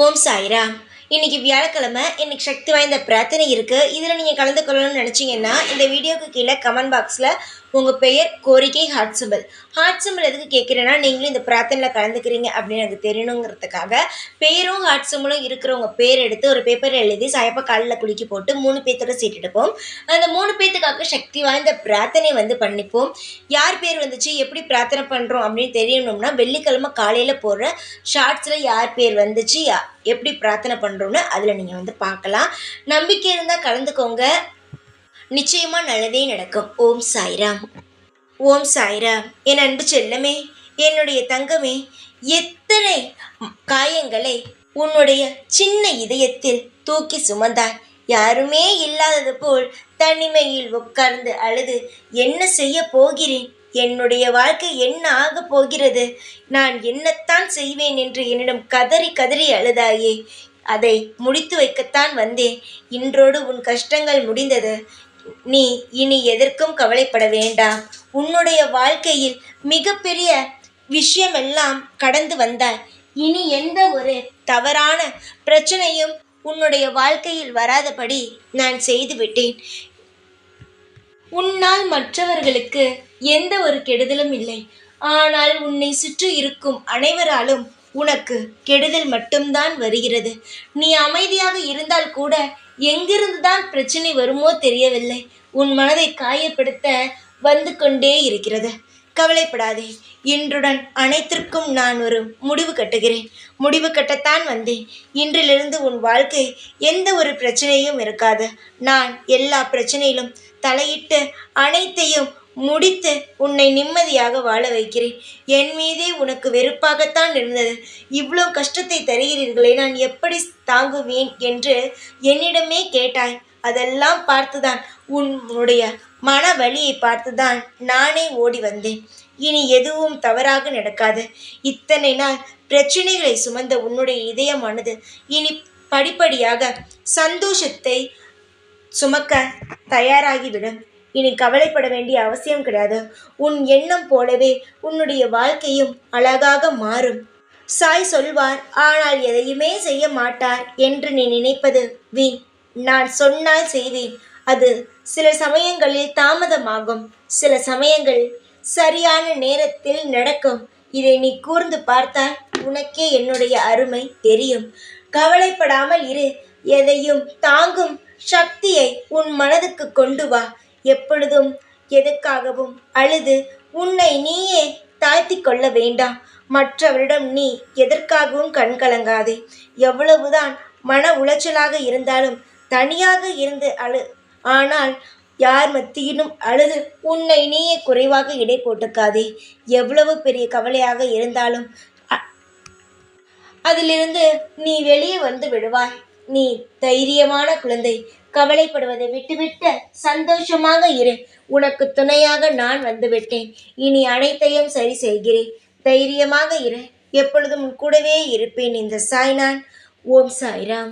ஓம் சாய்ராம். இன்னைக்கு வியாழக்கிழமை. இன்னைக்கு சக்தி வாய்ந்த பிரார்த்தனை இருக்கு. இதில் நீங்கள் கலந்து கொள்ளணும்னு நினச்சிங்கன்னா இந்த வீடியோக்கு கீழே கமெண்ட் பாக்ஸில் உங்கள் பெயர், கோரிக்கை, ஹார்ட் சிம்பிள் எதுக்கு கேட்குறேன்னா, நீங்களும் இந்த பிரார்த்தனையில் கலந்துக்கிறீங்க அப்படின்னு எனக்கு தெரியணுங்கிறதுக்காக பெயரும் ஹார்ட் சிம்பிளும் இருக்கிறவங்க பேர் எடுத்து ஒரு பேப்பரில் எழுதி சாயப்பா காலில் குலுக்கி போட்டு 3 பேர்த்தோட சீட் எடுப்போம். அந்த 3 பேர்த்துக்காக சக்தி வாய்ந்த பிரார்த்தனை பண்ணிப்போம். யார் பேர் வந்துச்சு, எப்படி பிரார்த்தனை பண்ணுறோம் அப்படின்னு தெரியணும்னா, வெள்ளிக்கிழமை காலையில் போடுற ஷார்ட்ஸில் யார் பேர் வந்துச்சு, எப்படி பிரார்த்தனை பண்ணுறோன்னு அதில் நீங்கள் பார்க்கலாம். நம்பிக்கை இருந்தால் கலந்துக்கோங்க. நிச்சயமாக நல்லதே நடக்கும். ஓம் சாய்ராம். ஓம் சாய்ராம். என் அன்பு செல்லமே, என்னுடைய தங்கமே, எத்தனை காயங்களை உன்னுடைய சின்ன இதயத்தில் தூக்கி சுமந்தாய். யாருமே இல்லாதது போல் தனிமையில் உட்கார்ந்து அழுது என்ன செய்ய போகிறேன், என்னுடைய வாழ்க்கை என்ன ஆக போகிறது, நான் என்னத்தான் செய்வேன் என்று என்னிடம் கதறி கதறி அழுதாயே. அதை முடித்து வைக்கத்தான் வந்தேன். இன்றோடு உன் கஷ்டங்கள் முடிந்தது. நீ இனி எதற்கும் கவலைப்பட வேண்டாம். உன்னுடைய வாழ்க்கையில் மிகப்பெரிய விஷயமெல்லாம் கடந்து வந்தாய். இனி எந்த ஒரு தவறான பிரச்சனையும் உன்னுடைய வாழ்க்கையில் வராதபடி நான் செய்து விட்டேன். உன்னால் மற்றவர்களுக்கு எந்த ஒரு கெடுதலும் இல்லை. ஆனால் உன்னை சுற்றி இருக்கும் அனைவராலும் உனக்கு கெடுதல் மட்டும்தான் வருகிறது. நீ அமைதியாக இருந்தால் கூட எங்கிருந்துதான் பிரச்சனை வருமோ தெரியவில்லை. உன் மனதை காயப்படுத்த வந்து கொண்டே இருக்கிறது. கவலைப்படாதே. இன்றுடன் அனைத்திற்கும் நான் ஒரு முடிவு கட்டுகிறேன். முடிவு கட்டத்தான் வந்தேன். இன்றிலிருந்து உன் வாழ்க்கை எந்த ஒரு பிரச்சனையும் இருக்காது. நான் எல்லா பிரச்சனையிலும் தலையிட்டு அனைத்தையும் முடித்து உன்னை நிம்மதியாக வாழ வைக்கிறேன். என் மீதே உனக்கு வெறுப்பாகத்தான் இருந்தது. இவ்வளோ கஷ்டத்தை தருகிறீர்களே, நான் எப்படி தாங்குவேன் என்று என்னிடமே கேட்டாய். அதெல்லாம் பார்த்துதான், உன்னுடைய மன வலியை பார்த்துதான் நானே ஓடி வந்தேன். இனி எதுவும் தவறாக நடக்காது. இத்தனை நாள் பிரச்சனைகளை சுமந்த உன்னுடைய இதயமானது இனி படிப்படியாக சந்தோஷத்தை சுமக்க தயாராகிவிடும். இனி கவலைப்பட வேண்டிய அவசியம் கிடையாது. உன் எண்ணம் போலவே உன்னுடைய வாழ்க்கையும் அழகாக மாறும். சாய் சொல்வார், ஆனால் எதையுமே செய்ய மாட்டார் என்று நீ நினைப்பது வீண். நான் சொன்னால் செய்வேன். அது சில சமயங்களில் தாமதமாகும், சில சமயங்கள் சரியான நேரத்தில் நடக்கும். இதை நீ கூர்ந்து பார்த்தால் உனக்கே என்னுடைய அருமை தெரியும். கவலைப்படாமல் இரு. எதையும் தாங்கும் சக்தியை உன் மனதுக்கு கொண்டு வா. எப்பொழுதும் எதுக்காகவும் அழுது உன்னை நீயே தாழ்த்தி கொள்ள வேண்டாம். மற்றவரிடம் நீ எதற்காகவும் கண்கலங்காதே. எவ்வளவுதான் மன உளைச்சலாக இருந்தாலும் தனியாக இருந்து ஆனால் யார் மத்தியிலும் அழுது உன்னை நீயே குறைவாக இடை போட்டுக்காதே. எவ்வளவு பெரிய கவலையாக இருந்தாலும் அதிலிருந்து நீ வெளியே வந்து விடுவாய். நீ தைரியமான குழந்தை. கவலைப்படுவதை விட்டுவிட்டு சந்தோஷமாக இரு. உனக்கு துணையாக நான் வந்துவிட்டேன். இனி அனைத்தையும் சரி செய்கிறேன். தைரியமாக இரு. எப்பொழுதும் கூடவே இருப்பேன். இந்த சாய் நான். ஓம் சாய்ராம்.